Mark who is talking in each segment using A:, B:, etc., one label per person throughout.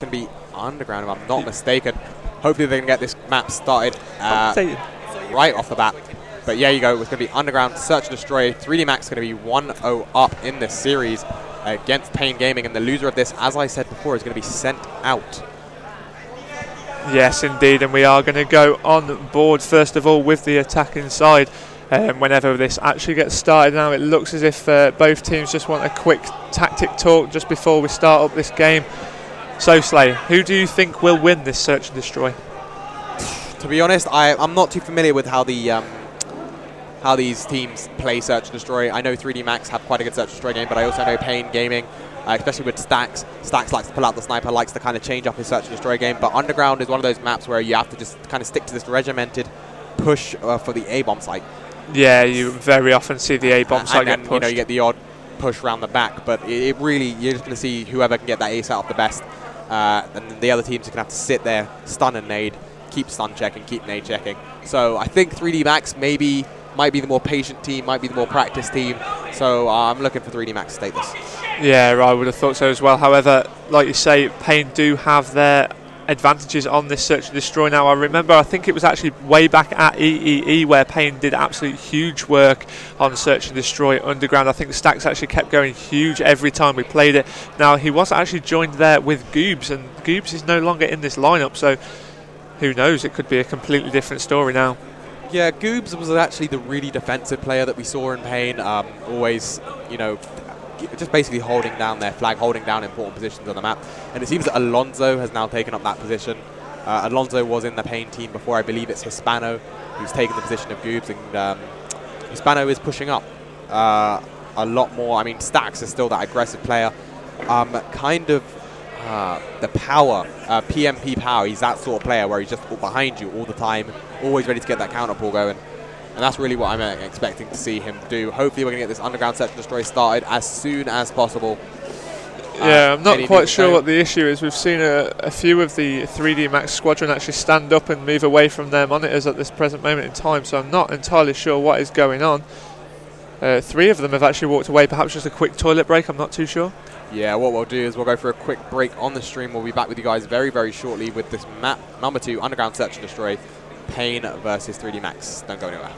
A: going to be underground, if I'm not mistaken. Hopefully they can get this map started right off the bat. But yeah, you go. It's going to be underground, search and destroy. 3D Max going to be 1-0 up in this series against Pain Gaming. And the loser of this, as I said before, is going to be sent out.
B: Yes, indeed. And we are going to go on board, first of all, with the attacking side. Whenever this actually gets started now, it looks as if both teams just want a quick tactic talk just before we start up this game. So, Slay, who do you think will win this search and destroy?
A: To be honest, I'm not too familiar with how these teams play search and destroy. I know 3D Max have quite a good search and destroy game, but I also know Pain Gaming, especially with Stacks. Stacks likes to pull out the sniper, likes to kind of change up his search and destroy game. But underground is one of those maps where you have to just kind of stick to this regimented push for the A-bomb site. Yeah,
B: you very often see the A-bomb site get pushed.
A: You know, you get the odd push around the back, but it really, you're just going to see whoever can get that ace out of the best. And the other teams are going to have to sit there, stun and nade, keep stun checking, keep nade checking. So I think 3D Max might be the more patient team, might be the more practiced team. So I'm looking for 3D Max to take this.
B: Yeah, I would have thought so as well. However, like you say, Pain do have their advantages on this search and destroy now. I remember, I think it was actually way back at EEE where Pain did absolute huge work on search and destroy underground. I think the Stacks actually kept going huge every time we played it. Now, he was actually joined there with Goobs, and Goobs is no longer in this lineup, so who knows, it could be a completely different story now.
A: Yeah, Goobs was actually the really defensive player that we saw in Pain, always, you know, just basically holding down their flag, holding down important positions on the map. And it seems that Alonso has now taken up that position. Alonso was in the Pain team before. I believe it's Hispano who's taken the position of Goobs, and Hispano is pushing up a lot more. I mean, Stacks is still that aggressive player. Kind of the power, PMP power, he's that sort of player where he's just behind you all the time, always ready to get that counter pull going. And that's really what I'm expecting to see him do. Hopefully we're going to get this underground search and destroy started as soon as possible.
B: Yeah, I'm not quite sure what the issue is. We've seen a few of the 3D Max squadron actually stand up and move away from their monitors at this present moment in time, so I'm not entirely sure what is going on. 3 of them have actually walked away, perhaps just a quick toilet break, I'm not too sure.
A: Yeah, what we'll do is we'll go for a quick break on the stream. We'll be back with you guys very, very shortly with this map number 2, underground search and destroy. Pain versus 3D Max. Don't go anywhere.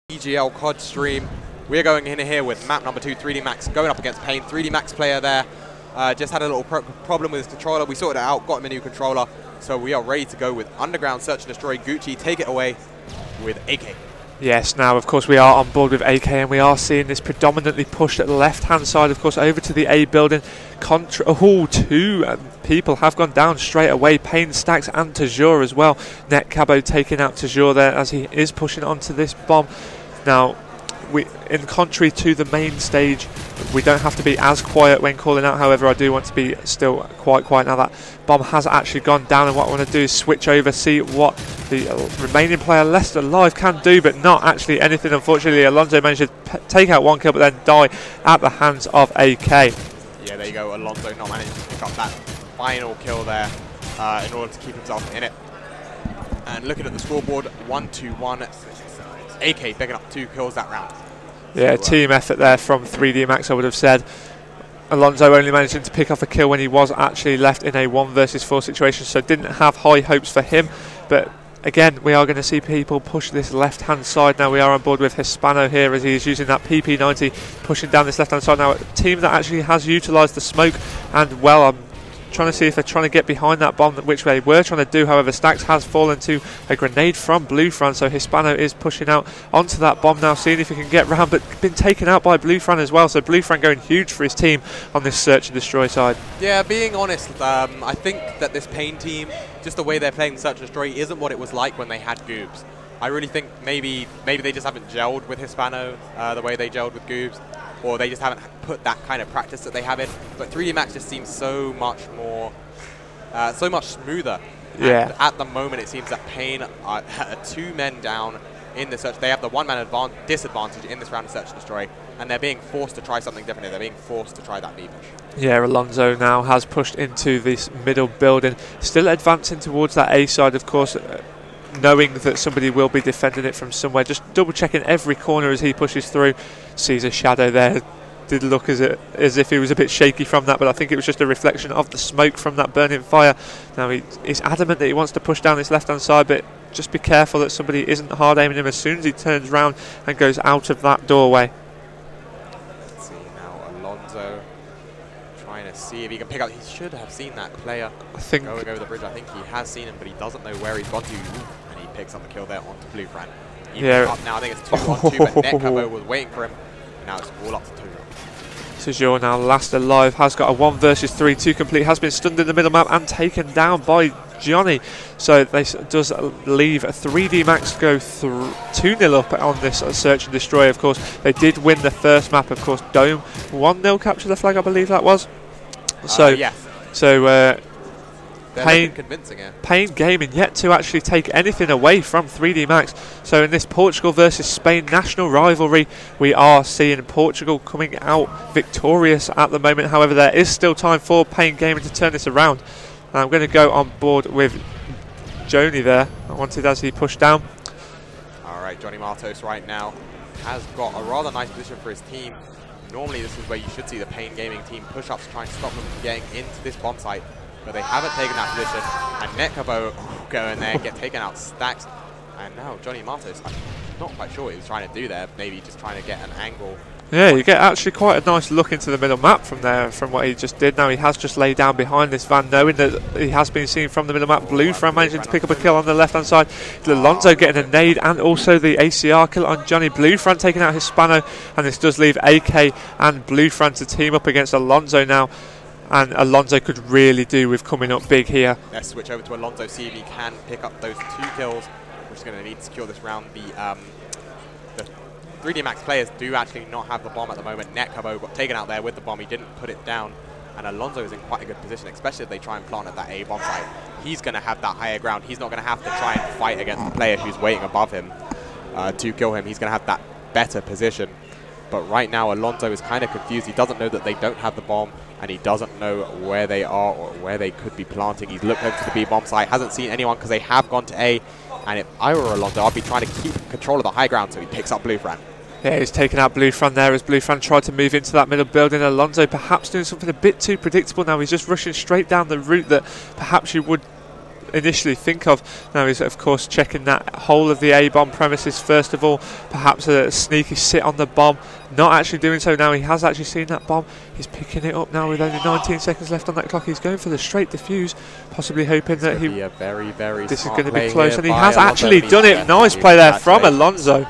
A: EGL COD stream. We're going in here with map number 2, 3D Max, going up against Pain. 3D Max player there just had a little problem with his controller. We sorted it out, got him a new controller, so we are ready to go with Underground Search and Destroy. Gucci, take it away with AK.
B: Yes, now of course we are on board with AK and we are seeing this predominantly pushed at the left hand side, of course, over to the A building. Two people have gone down straight away, Pain, Stacks and Tajur as well. Netcabo taking out Tajur there as he is pushing onto this bomb. Now, in contrary to the main stage, we don't have to be as quiet when calling out. However, I do want to be still quite quiet. Now that bomb has actually gone down, and what I want to do is switch over, see what the remaining player left alive can do, but not actually anything. Unfortunately, Alonso managed to take out one kill but then die at the hands of AK.
A: Yeah, there you go. Alonso not managing to pick up that final kill there in order to keep himself in it. And looking at the scoreboard, 1-2-1. AK picking up 2 kills that round.
B: Yeah,
A: so,
B: team effort there from 3D Max, I would have said. Alonso only managing to pick off a kill when he was actually left in a 1 versus 4 situation, so didn't have high hopes for him. But again, we are going to see people push this left-hand side. Now we are on board with Hispano here as he is using that PP90, pushing down this left-hand side. Now a team that actually has utilised the smoke, and well, I'm trying to see if they're trying to get behind that bomb, which they were trying to do. However, Stacks has fallen to a grenade from Blue Fran, so Hispano is pushing out onto that bomb now, seeing if he can get round, but been taken out by Blue Fran as well. So Blue Fran going huge for his team on this search and destroy side. Yeah,
A: being honest, I think that this Pain team, just the way they're playing search and destroy, isn't what it was like when they had Goobs. I really think maybe they just haven't gelled with Hispano the way they gelled with Goobs, or they just haven't put that kind of practice that they have in. But 3D Max just seems so much more, so much smoother.
B: Yeah.
A: And at the moment, it seems that Pain are 2 men down in the search. They have the 1-man disadvantage in this round of search and destroy, and they're being forced to try something different. They're being forced to try that knee push.
B: Yeah, Alonso now has pushed into this middle building, still advancing towards that A side, of course. Knowing that somebody will be defending it from somewhere, just double checking every corner as he pushes through. Sees a shadow there, did look as if he was a bit shaky from that, but I think it was just a reflection of the smoke from that burning fire. Now he's adamant that he wants to push down this left hand side, but just be careful that somebody isn't hard aiming him as soon as he turns round and goes out of that doorway.
A: Let's see now, Alonso trying to see if he can pick up. He should have seen that player going over the bridge. I think he has seen him, but he doesn't know where he's gone to. And he picks up the kill there onto Blue Fran.
B: Yeah.
A: Up now, I think it's 2-on-2, but Netcabo was waiting for him. And now it's all up to Tajur.
B: Tajur now last alive, has got a 1 versus 3 to complete, has been stunned in the middle map and taken down by Johnny. So this does leave 3D Max go 2-0 up on this search and destroy. Of course, they did win the first map, of course. Dome 1-0 capture the flag, I believe that was. So
A: yes.
B: So
A: Pain convincing it.
B: Pain Gaming yet to actually take anything away from 3D Max. So in this Portugal versus Spain national rivalry, we are seeing Portugal coming out victorious at the moment. However, there is still time for Pain Gaming to turn this around. And I'm going to go on board with Joni there. I wanted as he pushed down.
A: All right, Johnny Martos right now has got a rather nice position for his team. Normally this is where you should see the Pain Gaming team push up to try and stop them from getting into this bomb site, but they haven't taken that position. And Netcabo go in there, get taken out Stacks, and now Johnny Martos, I'm not quite sure what he was trying to do there, maybe just trying to get an angle.
B: Yeah, you get actually quite a nice look into the middle map from there, from what he just did. Now he has just laid down behind this van, knowing that he has been seen from the middle map. Blue Fran managing to pick up a kill on the left hand side. Alonso getting a nade and also the ACR kill on Johnny. Blue Fran taking out Hispano, and this does leave AK and Blue Fran to team up against Alonso now. And Alonso could really do with coming up big here.
A: Let's switch over to Alonso, see if he can pick up those 2 kills. We're just going to need to secure this round. The 3D Max players do actually not have the bomb at the moment. Netcabo got taken out there with the bomb. He didn't put it down. And Alonso is in quite a good position, especially if they try and plant at that A bomb site. He's going to have that higher ground. He's not going to have to try and fight against the player who's waiting above him to kill him. He's going to have that better position. But right now, Alonso is kind of confused. He doesn't know that they don't have the bomb, and he doesn't know where they are or where they could be planting. He's looked over to the B bomb site, hasn't seen anyone because they have gone to A. And if I were Alonso, I'd be trying to keep control of the high ground, so he picks up Blue Fran.
B: Yeah, he's taken out Blue Fran there as Blue Fran tried to move into that middle building. Alonso perhaps doing something a bit too predictable now. He's just rushing straight down the route that perhaps you would initially think of. Now he's of course checking that whole of the A-bomb premises first of all, perhaps a sneaky sit on the bomb, not actually doing so now. He has actually seen that bomb, he's picking it up now with only 19 seconds left on that clock. He's going for the straight defuse, possibly hoping that he... This is going to be close, and he has actually done it. Nice play there from Alonso.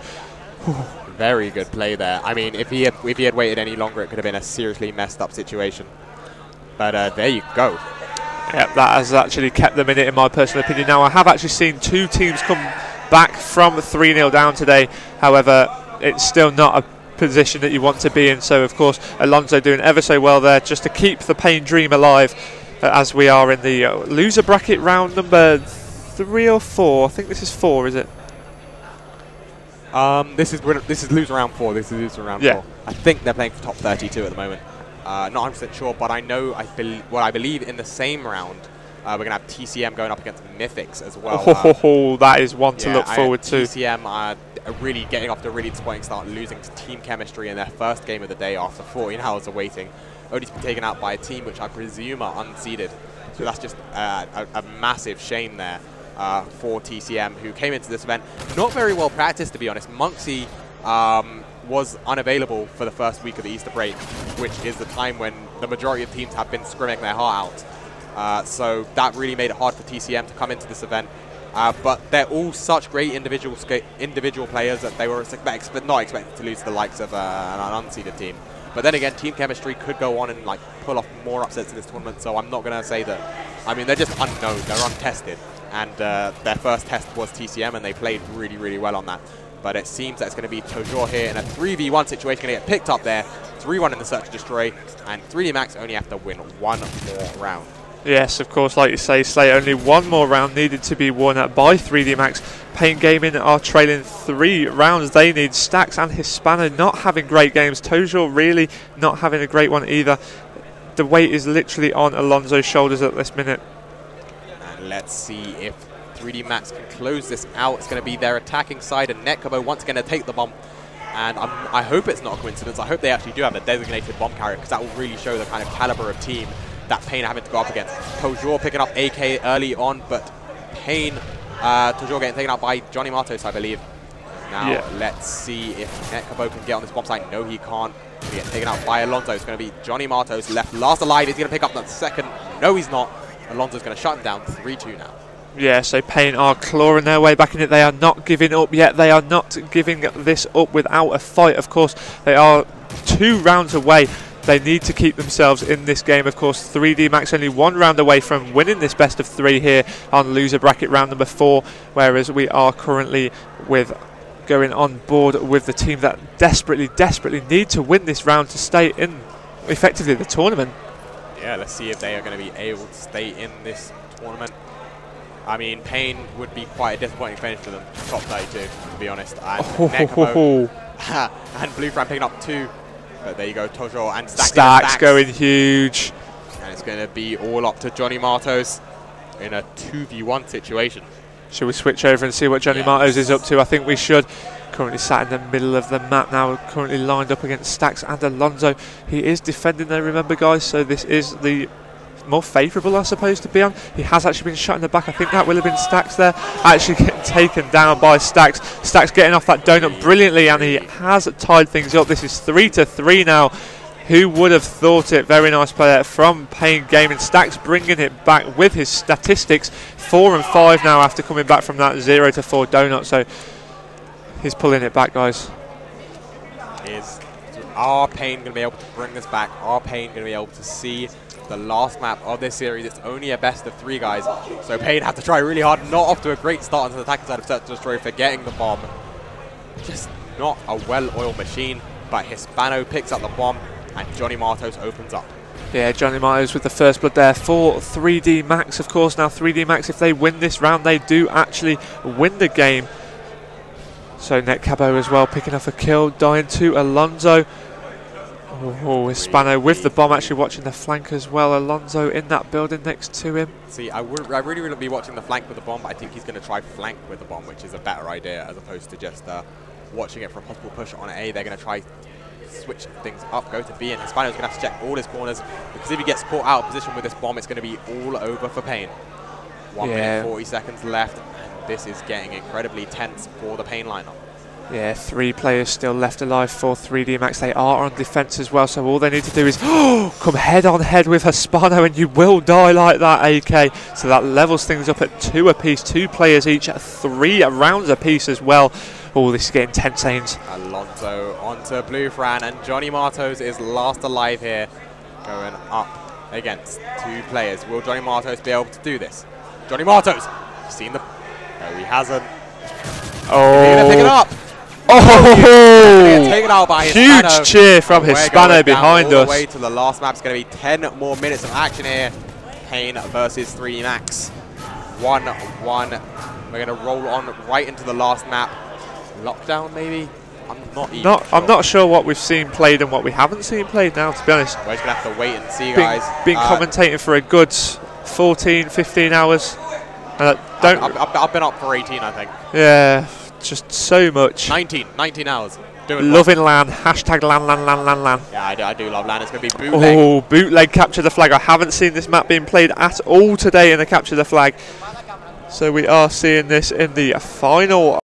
A: Very good play there. I mean, if he had waited any longer, it could have been a seriously messed up situation. But there you go.
B: Yep, that has actually kept them in it, in my personal opinion. Now, I have actually seen two teams come back from 3-0 down today. However, it's still not a position that you want to be in. So, of course, Alonso doing ever so well there just to keep the Pain dream alive as we are in the loser bracket round number 3 or 4. I think this is 4, is it?
A: This is loser round 4. This is loser round 4. I think they're playing for top 32 at the moment. Not 100% sure, but I know, I believe in the same round, we're going to have TCM going up against Mythics as well.
B: That is one to look forward to.
A: TCM are really getting off to a really disappointing start, losing to Team Chemistry in their first game of the day after 14 hours of waiting, only to be taken out by a team which I presume are unseeded. So that's just a massive shame there for TCM, who came into this event not very well practiced, to be honest. Monksy was unavailable for the first week of the Easter break, which is the time when the majority of teams have been scrimming their heart out. So that really made it hard for TCM to come into this event. But they're all such great individual players that they were not expected to lose to the likes of an unseeded team. But then again, Team Chemistry could go on and like pull off more upsets in this tournament. So I'm not going to say that. I mean, they're just unknown. They're untested. And their first test was TCM, and they played really, really well on that. But it seems that it's going to be Toujours here in a 3v1 situation, going to get picked up there. 3-1 in the Search and Destroy, and 3D Max only have to win one more round.
B: Yes, of course, like you say, Slay, only one more round needed to be won by 3D Max. Pain Gaming are trailing 3 rounds. They need Stacks and Hispano not having great games. Toujours really not having a great one either. The weight is literally on Alonso's shoulders at this minute.
A: And let's see if 3D Max can close this out. It's going to be their attacking side, and Netcabo once again to take the bomb. And I hope it's not a coincidence. I hope they actually do have a designated bomb carrier, because that will really show the kind of caliber of team that Pain are having to go up against. Toujours picking up AK early on, but Pain, Toujours getting taken out by Johnny Matos, I believe. Now let's see if Netcabo can get on this bomb site. No, he can't. He's getting taken out by Alonso. It's going to be Johnny Matos left last alive. He's going to pick up that second. No, he's not. Alonso's going to shut him down. 3-2 now.
B: Yeah, so Pain are clawing their way back in it. They are not giving up yet. They are not giving this up without a fight, of course. They are 2 rounds away. They need to keep themselves in this game. Of course, 3D Max only 1 round away from winning this best of 3 here on loser bracket round number 4, whereas we are currently going on board with the team that desperately need to win this round to stay in effectively the tournament.
A: Yeah, let's see if they are going to be able to stay in this tournament. I mean, Pain would be quite a disappointing finish for them. Top 32, to be honest. And Netcabo and Blue Fran picking up 2. But there you go, Toujours and Stacks
B: going huge.
A: And it's going to be all up to Johnny Matos in a 2v1 situation.
B: Should we switch over and see what Johnny Matos is up to? I think we should. Currently sat in the middle of the map now, currently lined up against Stacks and Alonso. He is defending though, remember guys, so this is the more favourable, I suppose, to be on. He has actually been shot in the back. I think that will have been Stacks there. Actually getting taken down by Stacks. Stacks getting off that donut brilliantly, and he has tied things up. This is 3-3 now. Who would have thought it? Very nice play from Pain Gaming. Stacks bringing it back with his statistics. 4 and 5 now after coming back from that 0-4 donut. So he's pulling it back, guys.
A: Are Pain going to be able to bring this back? Are Pain going to be able to see the last map of this series? It's only a best of 3, guys. So Pain have to try really hard. Not off to a great start on the attacking side of Search and Destroy for getting the bomb. Just not a well-oiled machine. But Hispano picks up the bomb, and Johnny Matos opens up.
B: Yeah, Johnny Matos with the first blood there for 3D Max, of course. Now 3D Max, if they win this round, they do actually win the game. So Netcabo as well picking up a kill, dying to Alonso. Oh, Hispano with the bomb, actually watching the flank as well. Alonso in that building next to him.
A: See, I really wouldn't be watching the flank with the bomb, but I think he's going to try flank with the bomb, which is a better idea as opposed to just watching it for a possible push on A. They're going to try switch things up, go to B, and Hispano's going to have to check all his corners, because if he gets caught out of position with this bomb, it's going to be all over for Pain. 1 minute 40 seconds left, and this is getting incredibly tense for the Pain lineup.
B: Yeah, 3 players still left alive for 3D Max. They are on defense as well, so all they need to do is come head on head with Hispano, and you will die like that, AK. So that levels things up at 2 apiece, 2 players each at 3 rounds apiece as well. Oh, this is getting tense, Ains.
A: Alonso onto Blue Fran, and Johnny Martos is last alive here, going up against 2 players. Will Johnny Martos be able to do this? Johnny Martos, you've seen the... No, he hasn't.
B: Oh,
A: He's gonna pick it up.
B: Oh,
A: taken out by
B: huge
A: Hispano.
B: cheer from Hispano behind
A: all
B: us.
A: The way to the last map. It's going to be 10 more minutes of action here. Pain versus 3 Max. 1-1. We're going to roll on right into the last map. Lockdown, maybe? I'm not even sure.
B: I'm not sure what we've seen played and what we haven't seen played now, to be honest.
A: We're just going to have to wait and see, guys.
B: Been commentating for a good 14, 15 hours. And
A: I've been up for 18, I think.
B: Yeah, just so much.
A: 19 hours. Doing
B: Loving LAN. Hashtag LAN.
A: Yeah, I do love LAN. It's going to be bootleg.
B: Oh, bootleg capture the flag. I haven't seen this map being played at all today in the capture the flag. So we are seeing this in the final